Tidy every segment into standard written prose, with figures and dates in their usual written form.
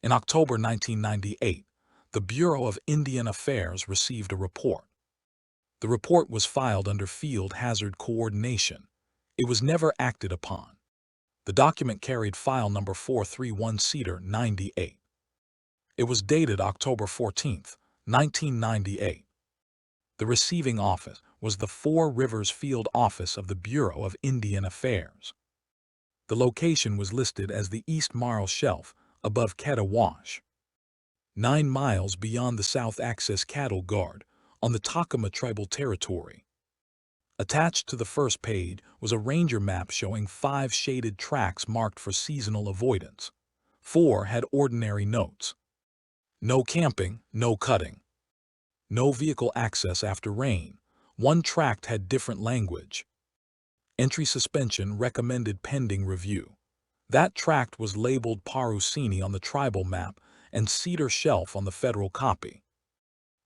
In October 1998, the Bureau of Indian Affairs received a report. The report was filed under Field Hazard Coordination. It was never acted upon. The document carried file number 431 Cedar 98. It was dated October 14, 1998. The receiving office was the Four Rivers Field Office of the Bureau of Indian Affairs. The location was listed as the East Marl Shelf above Quetta Wash, 9 miles beyond the South Access Cattle Guard on the Takama tribal territory. Attached to the first page was a ranger map showing 5 shaded tracks marked for seasonal avoidance. 4 had ordinary notes. No camping, no cutting. No vehicle access after rain. 1 tract had different language. Entry suspension recommended pending review. That tract was labeled Parusini on the tribal map and Cedar Shelf on the federal copy.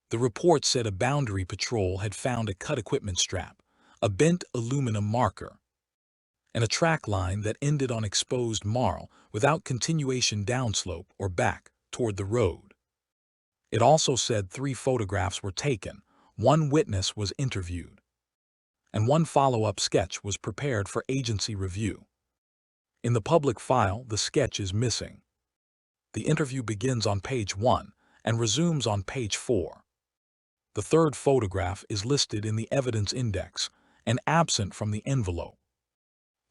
The report said a boundary patrol had found a cut equipment strap, a bent aluminum marker, and a track line that ended on exposed marl without continuation downslope or back toward the road. It also said 3 photographs were taken, 1 witness was interviewed, and 1 follow-up sketch was prepared for agency review. In the public file, the sketch is missing. The interview begins on page 1 and resumes on page 4. The 3rd photograph is listed in the evidence index and absent from the envelope.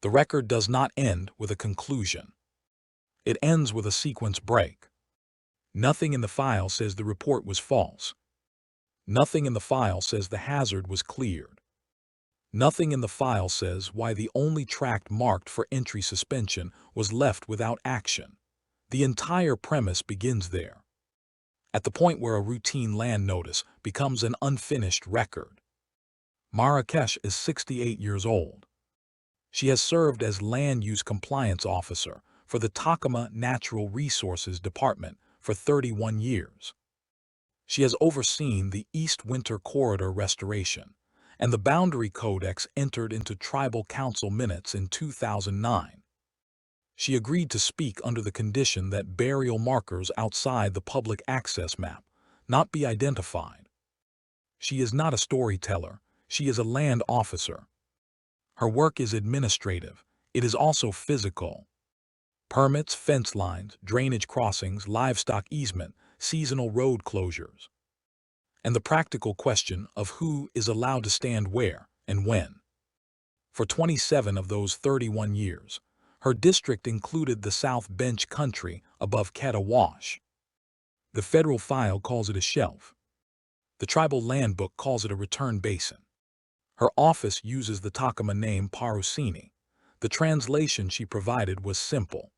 The record does not end with a conclusion. It ends with a sequence break. Nothing in the file says the report was false. Nothing in the file says the hazard was cleared. Nothing in the file says why the only tract marked for entry suspension was left without action. The entire premise begins there, at the point where a routine land notice becomes an unfinished record. Marrakesh is 68 years old. She has served as Land Use Compliance Officer for the Takama Natural Resources Department for 31 years. She has overseen the East Winter Corridor restoration and the Boundary Codex entered into Tribal Council minutes in 2009. She agreed to speak under the condition that burial markers outside the public access map not be identified. She is not a storyteller, she is a land officer. Her work is administrative, it is also physical. Permits, fence lines, drainage crossings, livestock easement, seasonal road closures, and the practical question of who is allowed to stand where and when. For 27 of those 31 years, her district included the South Bench country above Quetta Wash. The federal file calls it a shelf. The tribal land book calls it a return basin. Her office uses the Takama name Parusini. The translation she provided was simple: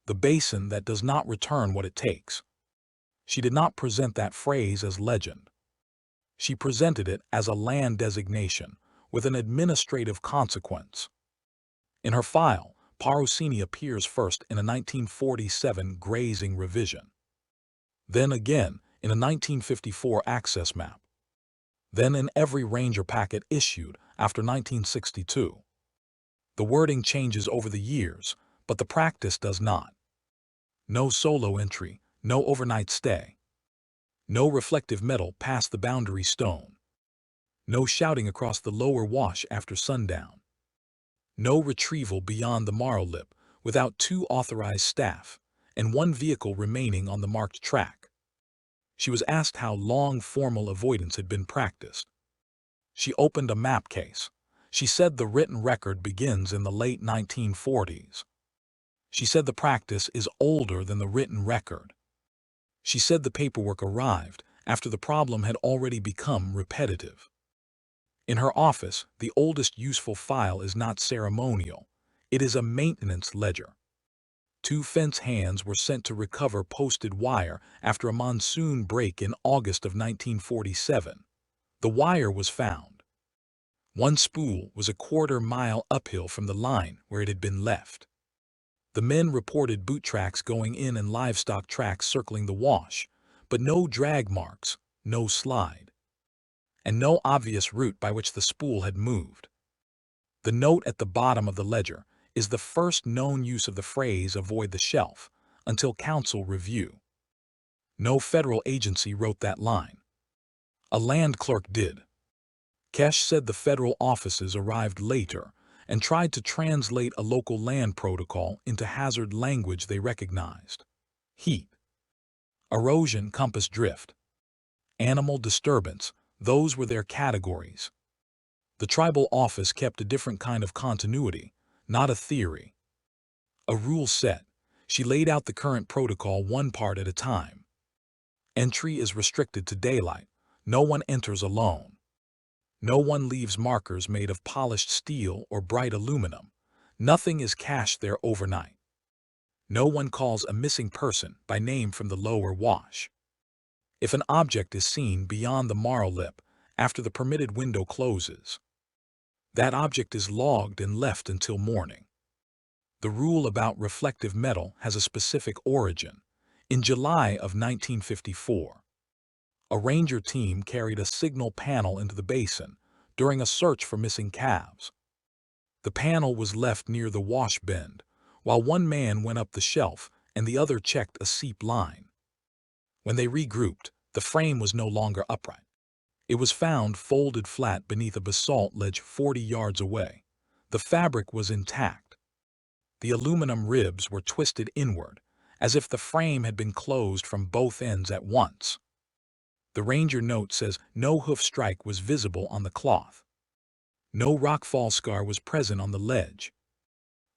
the basin that does not return what it takes. She did not present that phrase as legend. She presented it as a land designation with an administrative consequence. In her file, Parusini appears first in a 1947 grazing revision, then again in a 1954 access map, then in every ranger packet issued after 1962. The wording changes over the years, but the practice does not. No solo entry, no overnight stay. No reflective metal past the boundary stone. No shouting across the lower wash after sundown. No retrieval beyond the marl lip without 2 authorized staff and 1 vehicle remaining on the marked track. She was asked how long formal avoidance had been practiced. She opened a map case. She said the written record begins in the late 1940s. She said the practice is older than the written record. She said the paperwork arrived after the problem had already become repetitive. In her office, the oldest useful file is not ceremonial. It is a maintenance ledger. 2 fence hands were sent to recover posted wire after a monsoon break in August of 1947. The wire was found. 1 spool was a 1/4 mile uphill from the line where it had been left. The men reported boot tracks going in and livestock tracks circling the wash, but no drag marks, no slide, and no obvious route by which the spool had moved. The note at the bottom of the ledger is the first known use of the phrase "avoid the shelf," until council review. No federal agency wrote that line. A land clerk did. Kesh said the federal offices arrived later and tried to translate a local land protocol into hazard language they recognized. Heat, erosion, compass drift, animal disturbance, those were their categories. The tribal office kept a different kind of continuity, not a theory. A rule set. She laid out the current protocol one part at a time. Entry is restricted to daylight. No one enters alone. No one leaves markers made of polished steel or bright aluminum. Nothing is cached there overnight. No one calls a missing person by name from the lower wash. If an object is seen beyond the marl lip after the permitted window closes, that object is logged and left until morning. The rule about reflective metal has a specific origin. In July of 1954, a ranger team carried a signal panel into the basin during a search for missing calves. The panel was left near the wash bend, while one man went up the shelf and the other checked a seep line. When they regrouped, the frame was no longer upright. It was found folded flat beneath a basalt ledge 40 yards away. The fabric was intact. The aluminum ribs were twisted inward, as if the frame had been closed from both ends at once. The ranger note says no hoof strike was visible on the cloth. No rockfall scar was present on the ledge.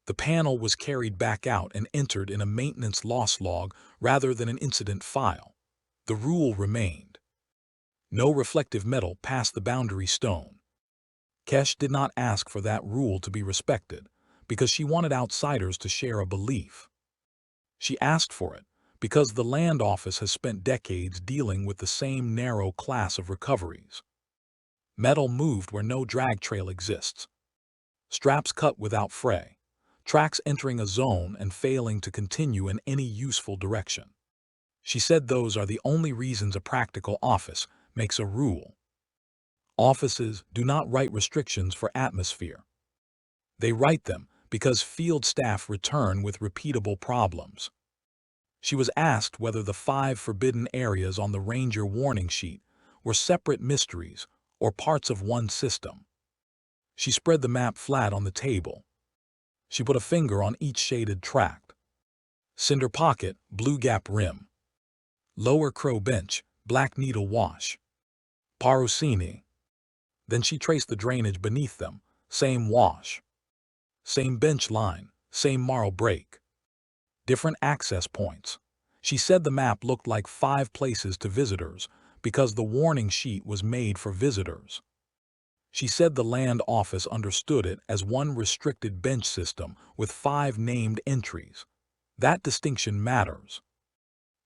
The panel was carried back out and entered in a maintenance loss log rather than an incident file. The rule remained. No reflective metal past the boundary stone. Kesh did not ask for that rule to be respected because she wanted outsiders to share a belief. She asked for it because the land office has spent decades dealing with the same narrow class of recoveries. Metal moved where no drag trail exists. Straps cut without fray. Tracks entering a zone and failing to continue in any useful direction. She said those are the only reasons a practical office makes a rule. Offices do not write restrictions for atmosphere. They write them because field staff return with repeatable problems. She was asked whether the 5 forbidden areas on the ranger warning sheet were separate mysteries or parts of one system. She spread the map flat on the table. She put a finger on each shaded tract. Cinder Pocket, Blue Gap Rim. Lower Crow Bench, Black Needle Wash. Parusini. Then she traced the drainage beneath them, same wash. Same bench line, same marl break. Different access points. She said the map looked like 5 places to visitors because the warning sheet was made for visitors. She said the land office understood it as one restricted bench system with 5 named entries. That distinction matters.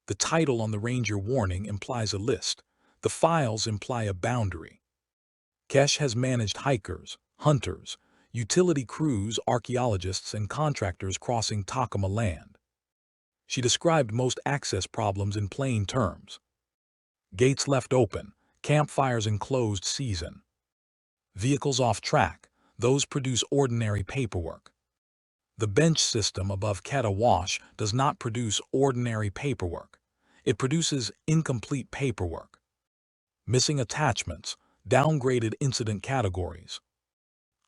The title on the ranger warning implies a list. The files imply a boundary. Kesh has managed hikers, hunters, utility crews, archaeologists, and contractors crossing Takama land. She described most access problems in plain terms. Gates left open, campfires in closed season. Vehicles off track, those produce ordinary paperwork. The bench system above Keta Wash does not produce ordinary paperwork. It produces incomplete paperwork. Missing attachments, downgraded incident categories.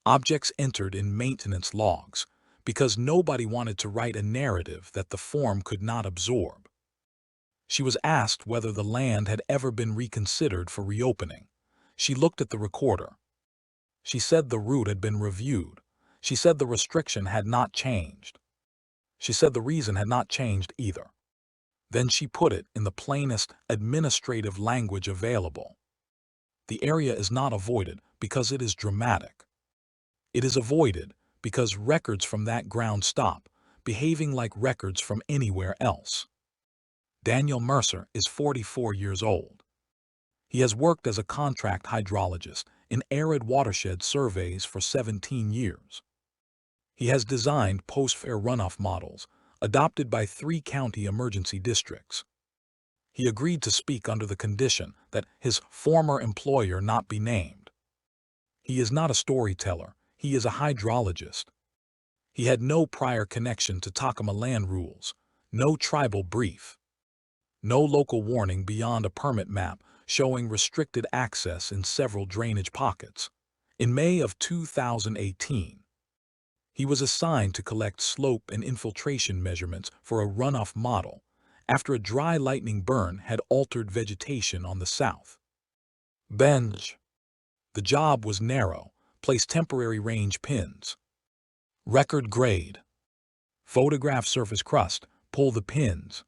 Objects entered in maintenance logs because nobody wanted to write a narrative that the form could not absorb. She was asked whether the land had ever been reconsidered for reopening. She looked at the recorder. She said the route had been reviewed. She said the restriction had not changed. She said the reason had not changed either. Then she put it in the plainest administrative language available. The area is not avoided because it is dramatic. It is avoided because records from that ground stop, behaving like records from anywhere else. Daniel Mercer is 44 years old. He has worked as a contract hydrologist in arid watershed surveys for 17 years. He has designed post-fair runoff models adopted by 3 county emergency districts. He agreed to speak under the condition that his former employer not be named. He is not a storyteller, he is a hydrologist. He had no prior connection to Takama land rules, No tribal brief. No local warning beyond a permit map showing restricted access in several drainage pockets. In May of 2018, he was assigned to collect slope and infiltration measurements for a runoff model after a dry lightning burn had altered vegetation on the south bench. The job was narrow. Place temporary range pins. Record grade. Photograph surface crust. Pull the pins.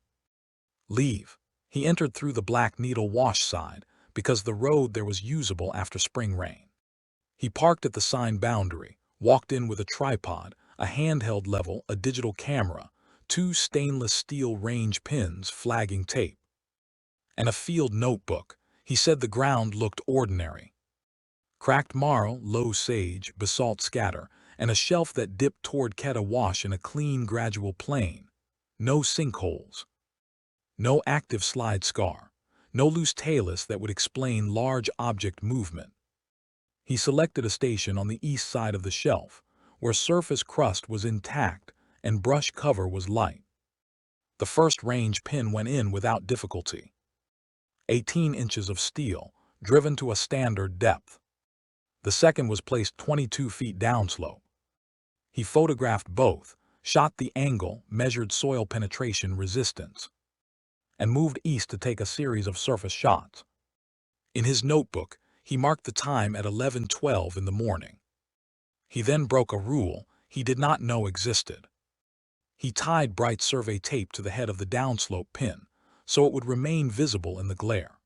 Leave. He entered through the Black Needle wash side because the road there was usable after spring rain. He parked at the sign boundary, walked in with a tripod, a handheld level, a digital camera, 2 stainless steel range pins, flagging tape, and a field notebook. He said the ground looked ordinary. Cracked marl, low sage, basalt scatter, and a shelf that dipped toward Keta wash in a clean, gradual plane. No sinkholes. No active slide scar. No loose talus that would explain large object movement. He selected a station on the east side of the shelf, where surface crust was intact and brush cover was light. The first range pin went in without difficulty. 18 inches of steel, driven to a standard depth. The second was placed 22 feet downslope. He photographed both, shot the angle, measured soil penetration resistance, and moved east to take a series of surface shots. In his notebook, he marked the time at 11:12 in the morning. He then broke a rule he did not know existed. He tied bright survey tape to the head of the downslope pin, so it would remain visible in the glare.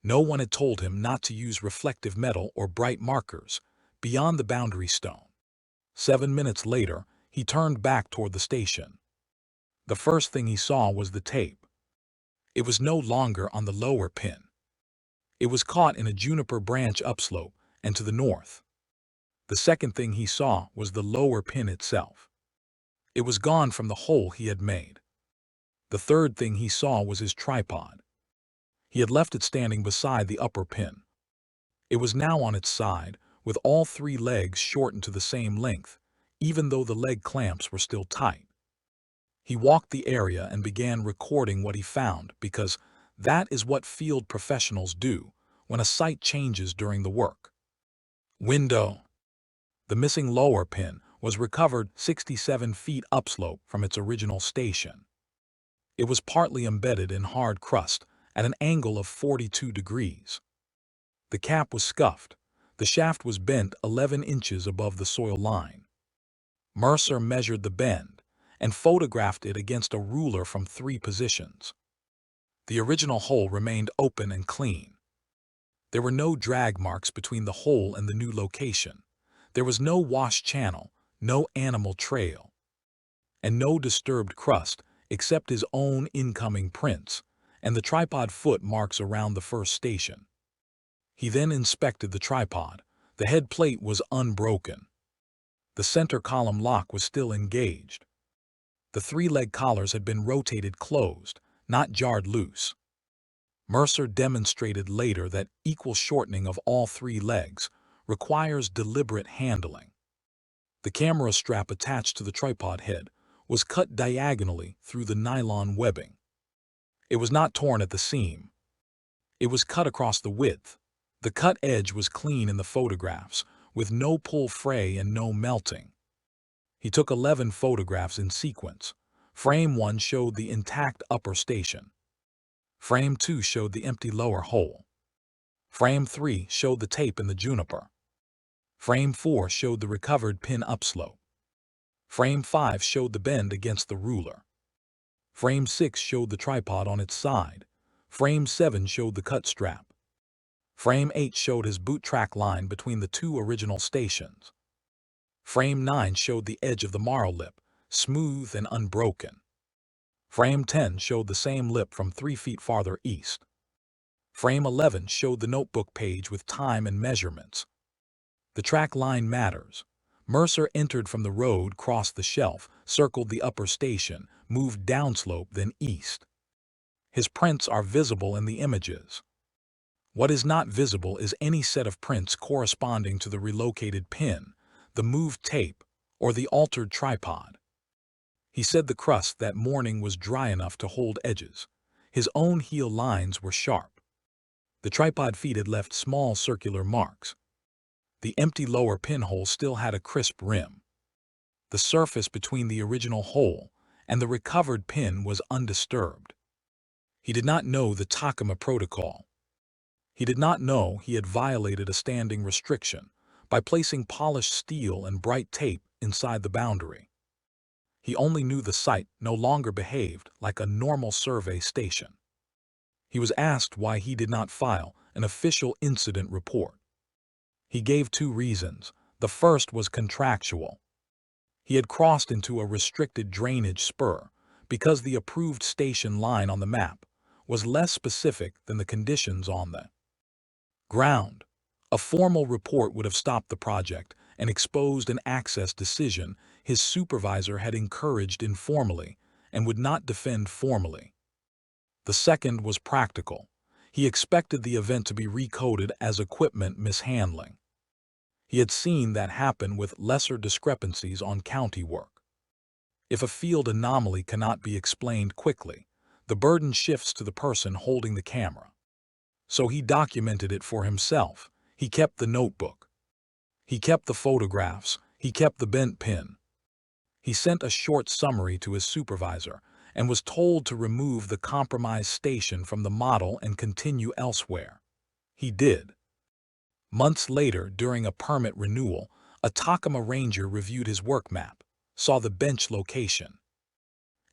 No one had told him not to use reflective metal or bright markers beyond the boundary stone. 7 minutes later, he turned back toward the station. The first thing he saw was the tape. It was no longer on the lower pin. It was caught in a juniper branch upslope and to the north. The second thing he saw was the lower pin itself. It was gone from the hole he had made. The third thing he saw was his tripod. He had left it standing beside the upper pin. It was now on its side, with all 3 legs shortened to the same length, even though the leg clamps were still tight. He walked the area and began recording what he found because that is what field professionals do when a site changes during the work. Window. The missing lower pin was recovered 67 feet upslope from its original station. It was partly embedded in hard crust at an angle of 42 degrees. The cap was scuffed. The shaft was bent 11 inches above the soil line. Mercer measured the bend and photographed it against a ruler from 3 positions. The original hole remained open and clean. There were no drag marks between the hole and the new location. There was no wash channel, no animal trail, and no disturbed crust except his own incoming prints and the tripod foot marks around the first station. He then inspected the tripod. The head plate was unbroken. The center column lock was still engaged. The 3-leg collars had been rotated closed, not jarred loose. Mercer demonstrated later that equal shortening of all 3 legs requires deliberate handling. The camera strap attached to the tripod head was cut diagonally through the nylon webbing. It was not torn at the seam. It was cut across the width. The cut edge was clean in the photographs, with no pull fray and no melting. He took 11 photographs in sequence. Frame 1 showed the intact upper station. Frame 2 showed the empty lower hole. Frame 3 showed the tape in the juniper. Frame 4 showed the recovered pin upslope. Frame 5 showed the bend against the ruler. Frame 6 showed the tripod on its side. Frame 7 showed the cut strap. Frame 8 showed his boot track line between the 2 original stations. Frame 9 showed the edge of the marl lip, smooth and unbroken. Frame 10 showed the same lip from 3 feet farther east. Frame 11 showed the notebook page with time and measurements. The track line matters. Mercer entered from the road, crossed the shelf, circled the upper station, moved downslope, then east. His prints are visible in the images. What is not visible is any set of prints corresponding to the relocated pin, the moved tape, or the altered tripod. He said the crust that morning was dry enough to hold edges. His own heel lines were sharp. The tripod feet had left small circular marks. The empty lower pinhole still had a crisp rim. The surface between the original hole and the recovered pin was undisturbed. He did not know the Takama protocol. He did not know he had violated a standing restriction by placing polished steel and bright tape inside the boundary. He only knew the site no longer behaved like a normal survey station. He was asked why he did not file an official incident report. He gave two reasons. The first was contractual. He had crossed into a restricted drainage spur because the approved station line on the map was less specific than the conditions on the ground. A formal report would have stopped the project and exposed an access decision his supervisor had encouraged informally and would not defend formally. The second was practical. He expected the event to be recoded as equipment mishandling. He had seen that happen with lesser discrepancies on county work. If a field anomaly cannot be explained quickly, the burden shifts to the person holding the camera. So he documented it for himself. He kept the notebook. He kept the photographs. He kept the bent pin. He sent a short summary to his supervisor and was told to remove the compromised station from the model and continue elsewhere. He did. Months later, during a permit renewal, a Takama ranger reviewed his work map, saw the bench location,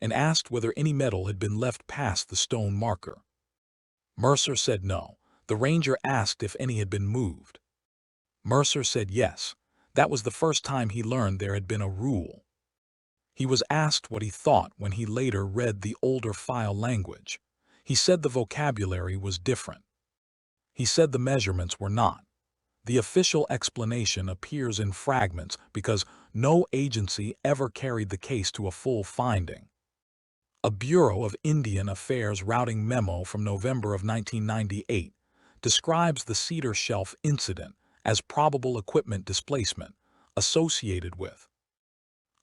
and asked whether any metal had been left past the stone marker. Mercer said no. The ranger asked if any had been moved. Mercer said yes. That was the first time he learned there had been a rule. He was asked what he thought when he later read the older file language. He said the vocabulary was different. He said the measurements were not. The official explanation appears in fragments because no agency ever carried the case to a full finding. A Bureau of Indian Affairs routing memo from November of 1998 describes the Cedar Shelf incident as probable equipment displacement associated with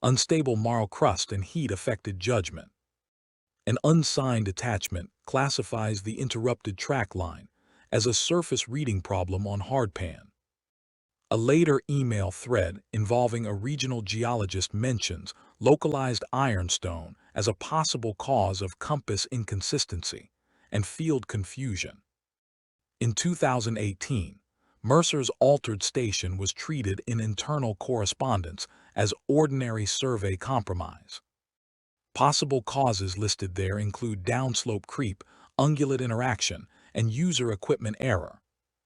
unstable marl crust and heat-affected judgment. An unsigned attachment classifies the interrupted track line as a surface reading problem on hardpan. A later email thread involving a regional geologist mentions localized ironstone as a possible cause of compass inconsistency and field confusion. In 2018, Mercer's altered station was treated in internal correspondence as ordinary survey compromise. Possible causes listed there include downslope creep, ungulate interaction, and user equipment error.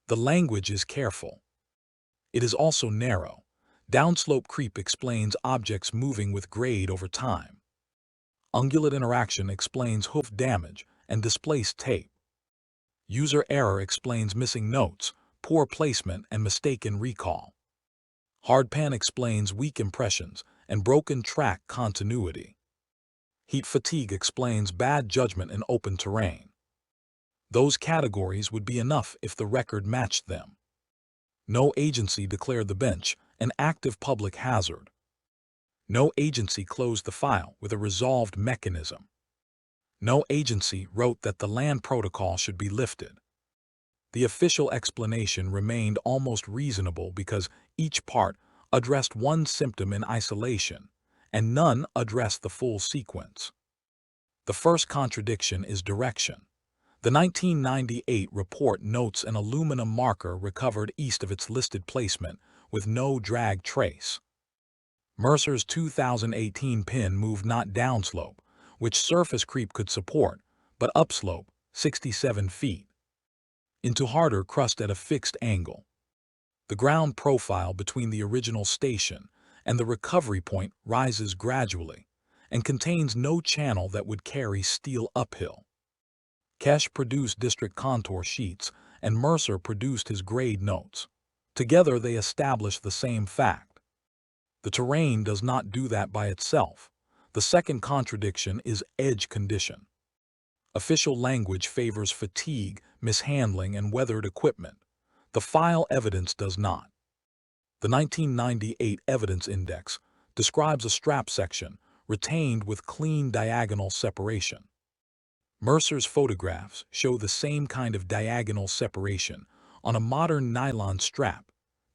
The language is careful. It is also narrow. Downslope creep explains objects moving with grade over time. Ungulate interaction explains hoof damage and displaced tape. User error explains missing notes, poor placement, and mistaken recall. Hardpan explains weak impressions and broken track continuity. Heat fatigue explains bad judgment in open terrain. Those categories would be enough if the record matched them. No agency declared the bench an active public hazard. No agency closed the file with a resolved mechanism. No agency wrote that the land protocol should be lifted. The official explanation remained almost reasonable because each part addressed one symptom in isolation, and none addressed the full sequence. The first contradiction is direction. The 1998 report notes an aluminum marker recovered east of its listed placement with no drag trace. Mercer's 2018 pin moved not downslope, which surface creep could support, but upslope, 67 feet, into harder crust at a fixed angle. The ground profile between the original station and the recovery point rises gradually and contains no channel that would carry steel uphill. Kesh produced district contour sheets and Mercer produced his grade notes. Together they establish the same fact. The terrain does not do that by itself. The second contradiction is edge condition. Official language favors fatigue, mishandling, and weathered equipment. The file evidence does not. The 1998 Evidence Index describes a strap section retained with clean diagonal separation. Mercer's photographs show the same kind of diagonal separation on a modern nylon strap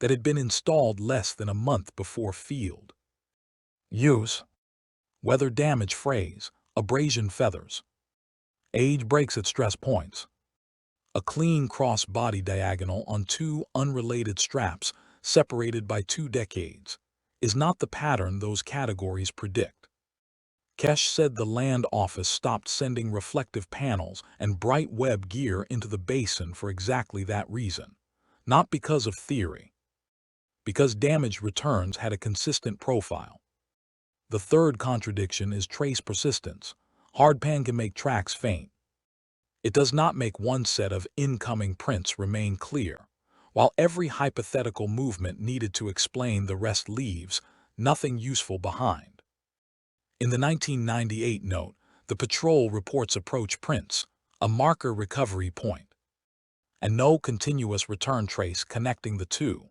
that had been installed less than a month before field use. Weather damage frays, abrasion feathers. Age breaks at stress points. A clean cross-body diagonal on two unrelated straps separated by 2 decades is not the pattern those categories predict. Kesh said the land office stopped sending reflective panels and bright web gear into the basin for exactly that reason, not because of theory, because damaged returns had a consistent profile. The third contradiction is trace persistence. Hardpan can make tracks faint. It does not make one set of incoming prints remain clear. While every hypothetical movement needed to explain the rest leaves nothing useful behind. In the 1998 note, the patrol reports approach prints, a marker recovery point, and no continuous return trace connecting the two.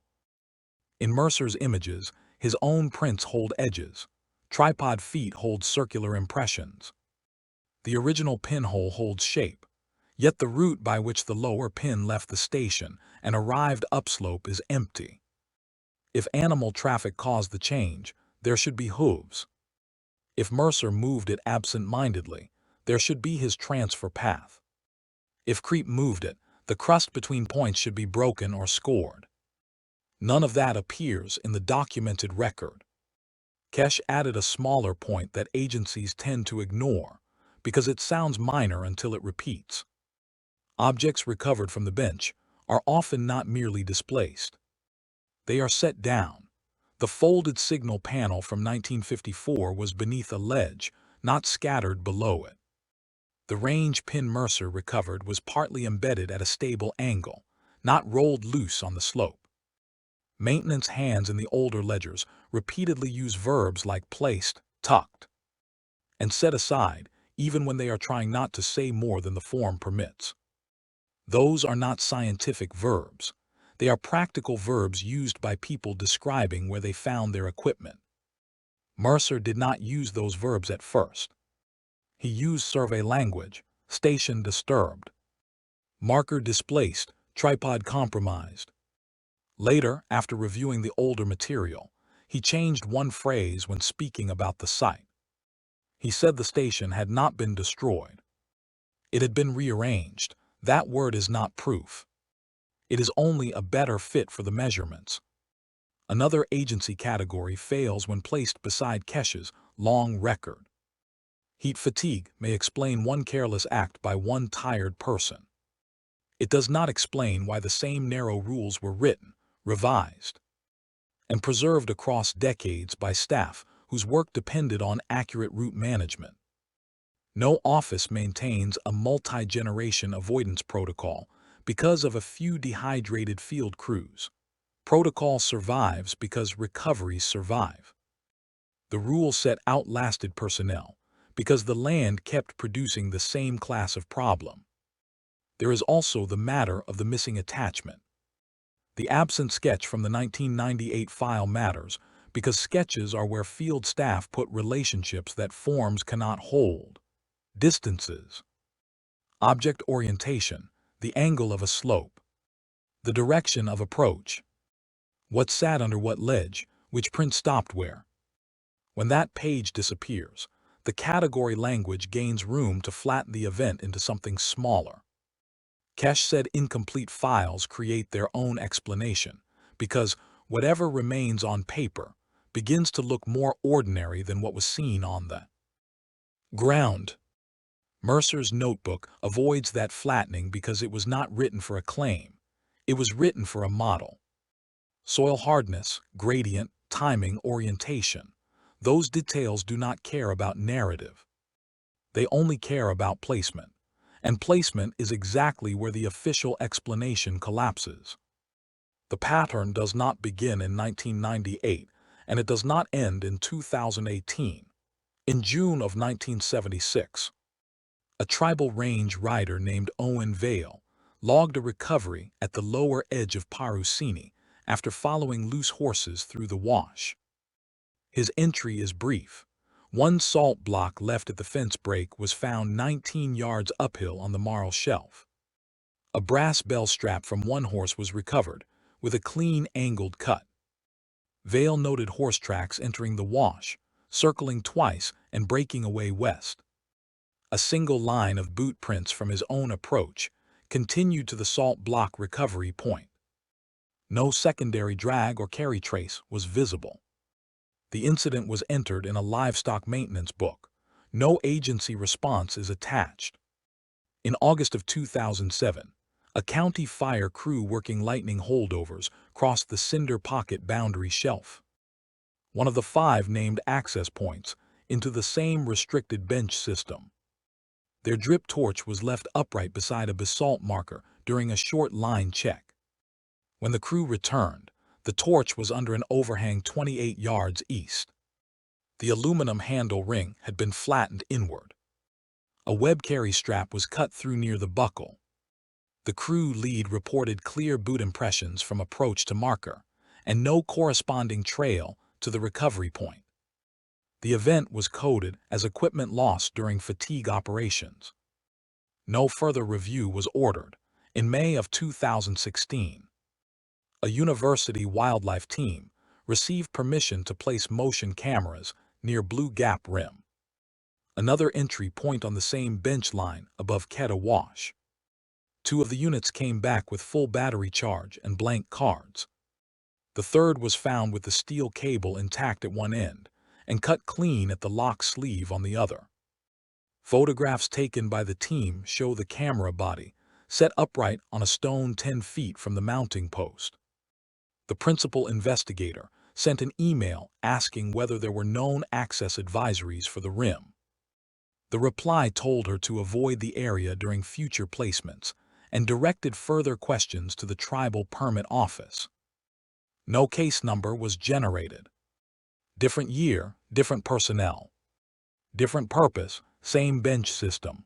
In Mercer's images, his own prints hold edges. Tripod feet hold circular impressions. The original pinhole holds shape, yet the route by which the lower pin left the station and arrived upslope is empty. If animal traffic caused the change, there should be hooves. If Mercer moved it absent-mindedly, there should be his transfer path. If creep moved it, the crust between points should be broken or scored. None of that appears in the documented record. Kesh added a smaller point that agencies tend to ignore because it sounds minor until it repeats. Objects recovered from the bench are often not merely displaced. They are set down. The folded signal panel from 1954 was beneath a ledge, not scattered below it. The range pin Mercer recovered was partly embedded at a stable angle, not rolled loose on the slope. Maintenance hands in the older ledgers repeatedly use verbs like placed, tucked, and set aside, even when they are trying not to say more than the form permits. Those are not scientific verbs. They are practical verbs used by people describing where they found their equipment. Mercer did not use those verbs at first. He used survey language, station disturbed, marker displaced, tripod compromised. Later, after reviewing the older material, he changed one phrase when speaking about the site. He said the station had not been destroyed. It had been rearranged. That word is not proof. It is only a better fit for the measurements. Another agency category fails when placed beside Kesh's long record. Heat fatigue may explain one careless act by one tired person. It does not explain why the same narrow rules were written, revised, and preserved across decades by staff whose work depended on accurate route management. No office maintains a multi-generation avoidance protocol because of a few dehydrated field crews. Protocol survives because recoveries survive. The rule set outlasted personnel because the land kept producing the same class of problem. There is also the matter of the missing attachment. The absent sketch from the 1998 file matters because sketches are where field staff put relationships that forms cannot hold. Distances. Object orientation, the angle of a slope. The direction of approach. What sat under what ledge, which print stopped where. When that page disappears, the category language gains room to flatten the event into something smaller. Kesh said incomplete files create their own explanation because whatever remains on paper begins to look more ordinary than what was seen on the ground. Mercer's notebook avoids that flattening because it was not written for a claim. It was written for a model. Soil hardness, gradient, timing, orientation. Those details do not care about narrative. They only care about placement. And placement is exactly where the official explanation collapses. The pattern does not begin in 1998, and it does not end in 2018. In June of 1976, a tribal range rider named Owen Vale logged a recovery at the lower edge of Parusini after following loose horses through the wash. His entry is brief. One salt block left at the fence break was found 19 yards uphill on the marl shelf. A brass bell strap from one horse was recovered, with a clean angled cut. Vail noted horse tracks entering the wash, circling twice and breaking away west. A single line of boot prints from his own approach continued to the salt block recovery point. No secondary drag or carry trace was visible. The incident was entered in a livestock maintenance book. No agency response is attached. In August of 2007, a county fire crew working lightning holdovers crossed the Cinder Pocket boundary shelf, one of the 5 named access points, into the same restricted bench system. Their drip torch was left upright beside a basalt marker during a short line check. When the crew returned, the torch was under an overhang 28 yards east. The aluminum handle ring had been flattened inward. A web carry strap was cut through near the buckle. The crew lead reported clear boot impressions from approach to marker, and no corresponding trail to the recovery point. The event was coded as equipment lost during fatigue operations. No further review was ordered. In May of 2016, a university wildlife team received permission to place motion cameras near Blue Gap Rim, another entry point on the same bench line above Quetta Wash. 2 of the units came back with full battery charge and blank cards. The third was found with the steel cable intact at one end and cut clean at the lock sleeve on the other. Photographs taken by the team show the camera body set upright on a stone 10 feet from the mounting post. The principal investigator sent an email asking whether there were known access advisories for the rim. The reply told her to avoid the area during future placements and directed further questions to the tribal permit office. No case number was generated. Different year, different personnel. Different purpose, same bench system.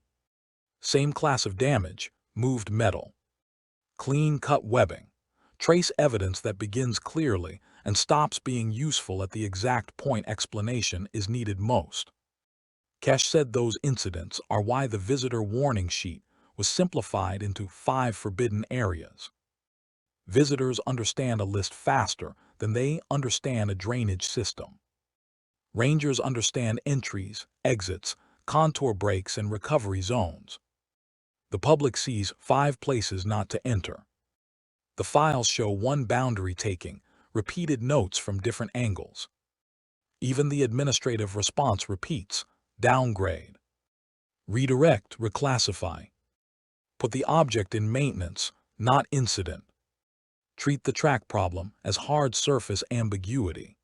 Same class of damage, moved metal. Clean cut webbing. Trace evidence that begins clearly and stops being useful at the exact point explanation is needed most. Kesh said those incidents are why the visitor warning sheet was simplified into 5 forbidden areas. Visitors understand a list faster than they understand a drainage system. Rangers understand entries, exits, contour breaks, and recovery zones. The public sees 5 places not to enter. The files show 1 boundary taking, repeated notes from different angles. Even the administrative response repeats, downgrade, redirect, reclassify. Put the object in maintenance, not incident. Treat the track problem as hard surface ambiguity.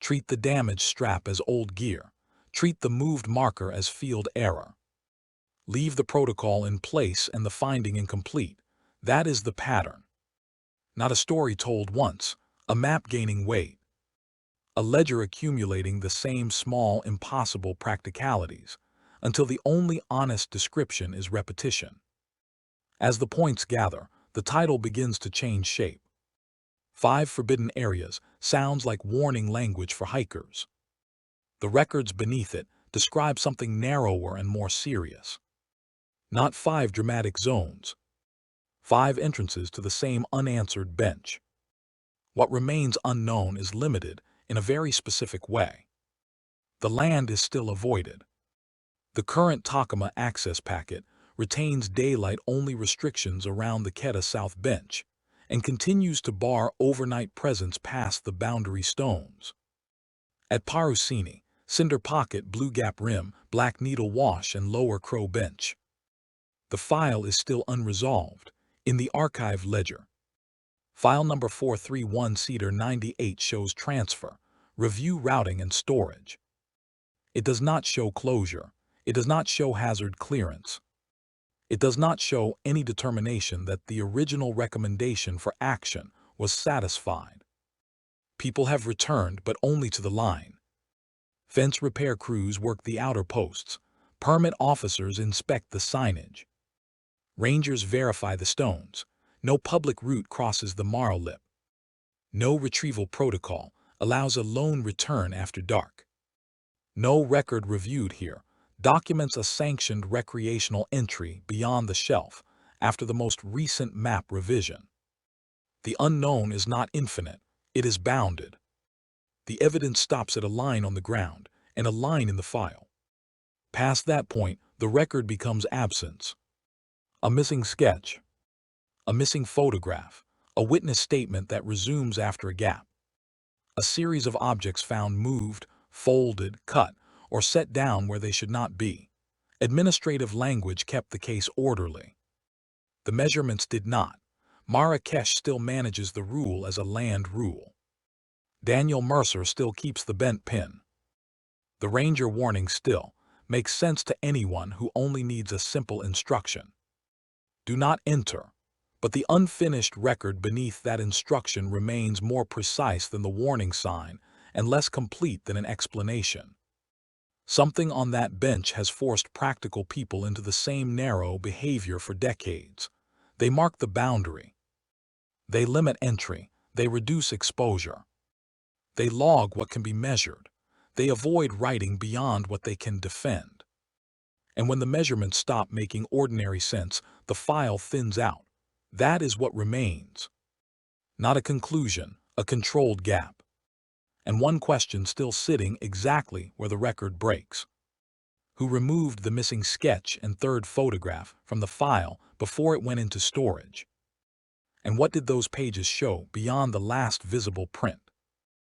Treat the damaged strap as old gear. Treat the moved marker as field error. Leave the protocol in place and the finding incomplete. That is the pattern. Not a story told once, a map gaining weight. A ledger accumulating the same small, impossible practicalities, until the only honest description is repetition. As the points gather, the title begins to change shape. 5 forbidden areas sounds like warning language for hikers. The records beneath it describe something narrower and more serious. Not 5 dramatic zones. 5 entrances to the same unanswered bench. What remains unknown is limited in a very specific way. The land is still avoided. The current Takama access packet retains daylight-only restrictions around the Quetta South Bench and continues to bar overnight presence past the boundary stones. At Parusini, Cinder Pocket, Blue Gap Rim, Black Needle Wash, and Lower Crow Bench. The file is still unresolved in the archive ledger. File number 431 Cedar 98 shows transfer, review, routing, and storage. It does not show closure. It does not show hazard clearance. It does not show any determination that the original recommendation for action was satisfied. People have returned, but only to the line. Fence repair crews work the outer posts. Permit officers inspect the signage. Rangers verify the stones. No public route crosses the marl lip. No retrieval protocol allows a lone return after dark. No record reviewed here documents a sanctioned recreational entry beyond the shelf after the most recent map revision. The unknown is not infinite, it is bounded. The evidence stops at a line on the ground and a line in the file. Past that point, the record becomes absence. A missing sketch, a missing photograph, a witness statement that resumes after a gap. A series of objects found moved, folded, cut, or set down where they should not be. Administrative language kept the case orderly. The measurements did not. Marrakesh still manages the rule as a land rule. Daniel Mercer still keeps the bent pin. The ranger warning still makes sense to anyone who only needs a simple instruction. Do not enter. But the unfinished record beneath that instruction remains more precise than the warning sign and less complete than an explanation. Something on that bench has forced practical people into the same narrow behavior for decades. They mark the boundary. They limit entry. They reduce exposure. They log what can be measured. They avoid writing beyond what they can defend. And when the measurements stop making ordinary sense, the file thins out. That is what remains. Not a conclusion, a controlled gap. And one question still sitting exactly where the record breaks. Who removed the missing sketch and third photograph from the file before it went into storage? And what did those pages show beyond the last visible print?